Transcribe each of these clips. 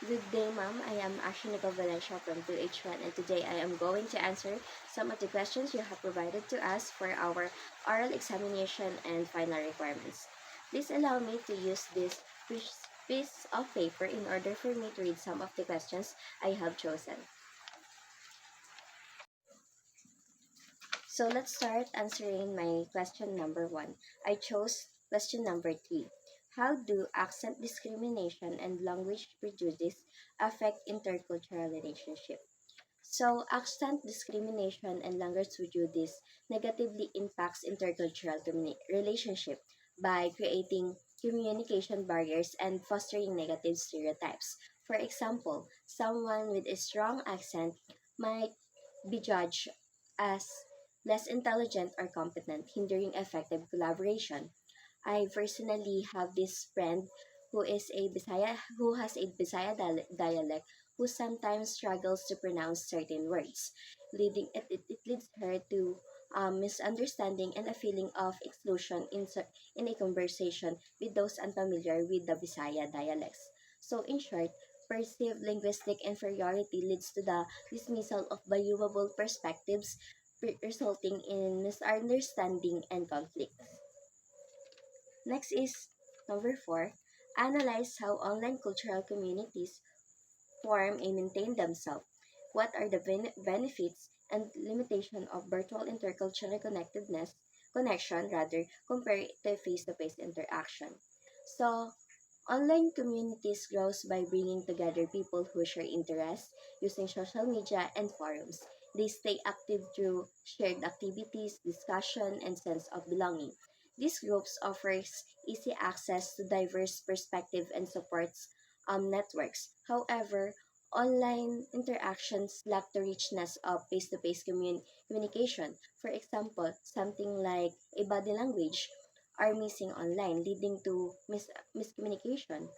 Good day, ma'am. I am Ashinika Valencia from 2H1, and today I am going to answer some of the questions you have provided to us for our oral examination and final requirements. Please allow me to use this piece of paper in order for me to read some of the questions I have chosen. So let's start answering my question number 1. I chose question number 3. How do accent discrimination and language prejudice affect intercultural relationship? So, accent discrimination and language prejudice negatively impacts intercultural relationship by creating communication barriers and fostering negative stereotypes. For example, someone with a strong accent might be judged as less intelligent or competent, hindering effective collaboration. I personally have this friend who has a Bisaya dialect who sometimes struggles to pronounce certain words, it leads her to misunderstanding and a feeling of exclusion in a conversation with those unfamiliar with the Bisaya dialects. So, in short, perceived linguistic inferiority leads to the dismissal of valuable perspectives, resulting in misunderstanding and conflict. Next is number 4. Analyze how online cultural communities form and maintain themselves. What are the benefits and limitation of virtual intercultural connection rather compared to face-to-face interaction? So, online communities grows by bringing together people who share interests using social media and forums. They stay active through shared activities, discussion, and sense of belonging. These groups offers easy access to diverse perspective and supports networks. However, online interactions lack the richness of face-to-face communication. For example, something like a body language are missing online, leading to miscommunication.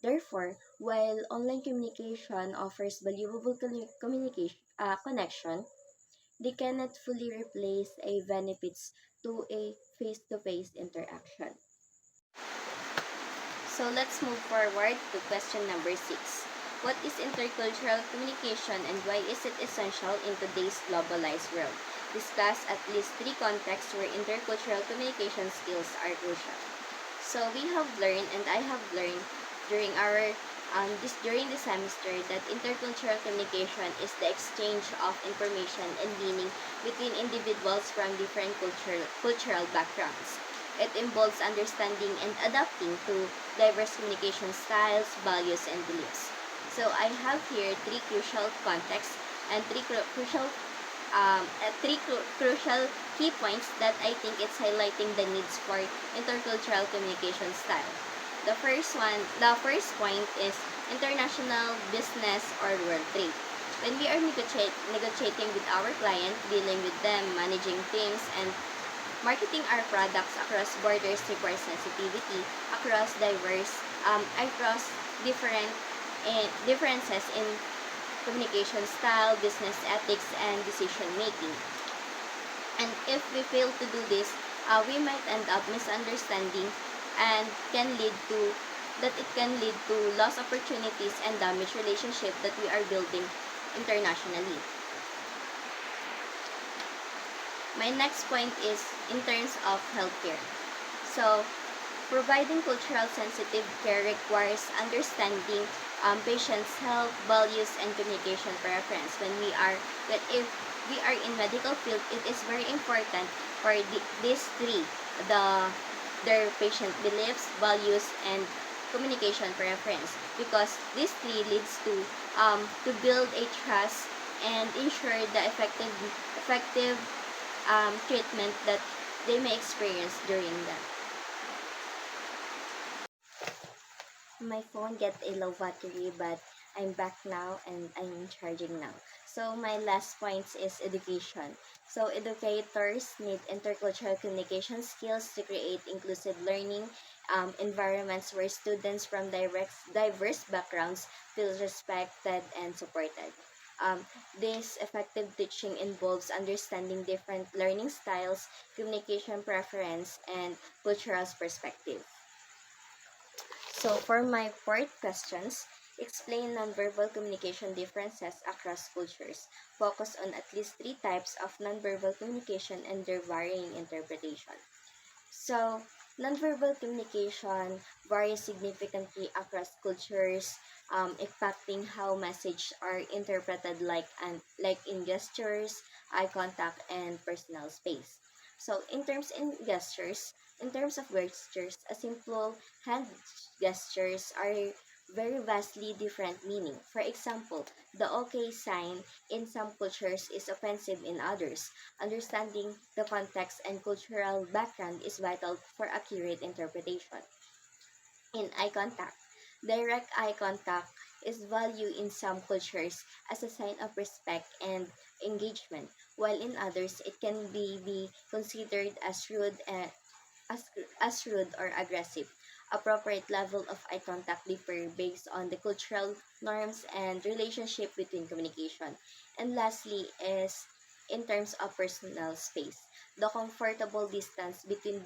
Therefore, while online communication offers valuable connection, they cannot fully replace a benefits to a face-to-face interaction. So let's move forward to question number 6. What is intercultural communication and why is it essential in today's globalized world? Discuss at least 3 contexts where intercultural communication skills are crucial. So we have learned and I have learned during our during the semester that intercultural communication is the exchange of information and meaning between individuals from different cultural backgrounds. It involves understanding and adapting to diverse communication styles, values, and beliefs. So I have here three crucial contexts and three crucial key points that I think it's highlighting the needs for intercultural communication style. The first point is international business or world trade. When we are negotiating with our client, dealing with them, managing teams, and marketing our products across borders requires sensitivity across different differences in communication style, business ethics, and decision making. And if we fail to do this, we might end up misunderstanding and it can lead to lost opportunities and damaged relationship that we are building internationally. My next point is in terms of healthcare. So, providing cultural sensitive care requires understanding patients' health, values, and communication preference. But if we are in medical field, it is very important for these three, the their patient beliefs, values, and communication preference, because these three leads to build a trust and ensure the effective treatment that they may experience during that. My phone get a low battery, but I'm back now and I'm charging now. So my last point is education. So educators need intercultural communication skills to create inclusive learning environments where students from diverse backgrounds feel respected and supported. This effective teaching involves understanding different learning styles, communication preference, and cultural perspective. So for my fourth questions, Explain nonverbal communication differences across cultures. Focus on at least three types of nonverbal communication and their varying interpretation. So, nonverbal communication varies significantly across cultures, impacting how messages are interpreted, like in gestures, eye contact, and personal space. So, in terms of gestures, a simple hand gestures are very vastly different meaning. For example, the OK sign in some cultures is offensive in others. Understanding the context and cultural background is vital for accurate interpretation. In eye contact, direct eye contact is valued in some cultures as a sign of respect and engagement, while in others it can be considered as rude or aggressive. Appropriate level of eye contact differ based on the cultural norms and relationship between communication. And lastly is in terms of personal space. The comfortable distance between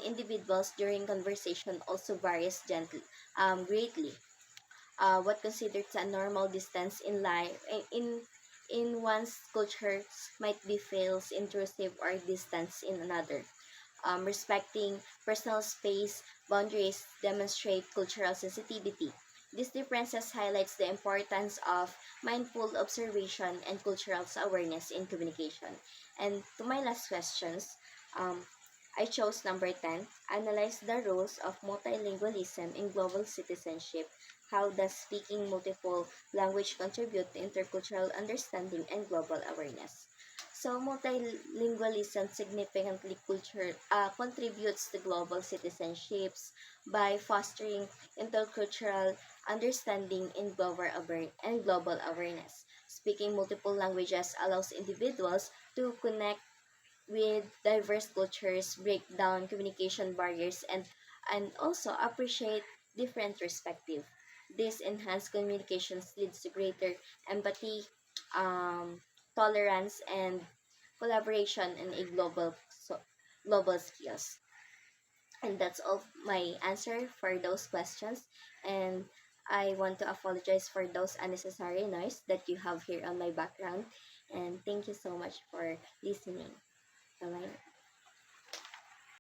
individuals during conversation also varies greatly. What considered a normal distance in life in one's culture might be feels intrusive or distance in another. Respecting personal space boundaries demonstrate cultural sensitivity. These differences highlights the importance of mindful observation and cultural awareness in communication. And to my last questions, um, I chose number 10. Analyze the roles of multilingualism in global citizenship. How does speaking multiple language contribute to intercultural understanding and global awareness? So, multilingualism significantly contributes to global citizenships by fostering intercultural understanding and global awareness. Speaking multiple languages allows individuals to connect with diverse cultures, break down communication barriers, and also appreciate different perspectives. This enhanced communications leads to greater empathy, um, tolerance, and collaboration in a global skills. And that's all my answer for those questions. And I want to apologize for those unnecessary noise that you have here on my background. And thank you so much for listening. Bye bye.